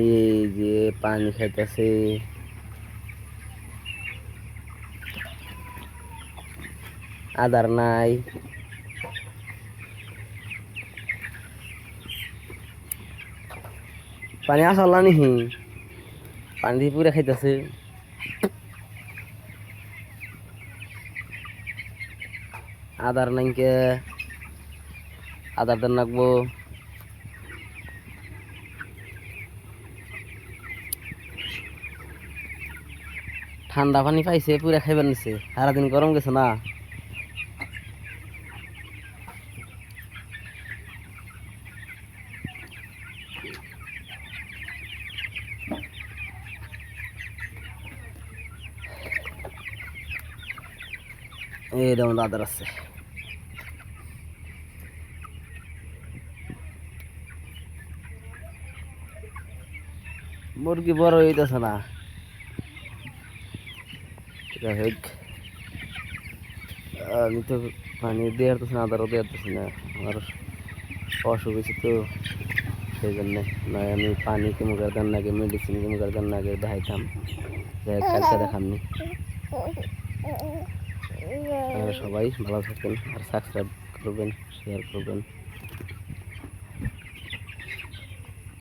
এই যে পানি খাইতেছে, আদার নাই, পানি আসলা নিহি, পানি দিয়ে পুরা খাইতেছে। আদার নাইকে, আদার দেন রাখবো। ঠান্ডা পানি পাইছে, পুরা খাইবার নিছে, সারাদিন গরম গেছে না। এই যেমন আদার আছে, মুরগি বড় হইতেছে না। যাই হোক, আমি তো পানি দিয়ে আসতেছি না, আদারও দিয়ে আসতেছি না, আমার অসুখ হয়েছে তো সেই জন্যে। নয় আমি পানি কেমন করে দেন নাকি, মেডিসিন কেমন করে দেন নাকি দেখাইতাম, কালকে দেখামনি। সবাই ভালো থাকেন আর সাবস্ক্রাইব করবেন, শেয়ার করবেন।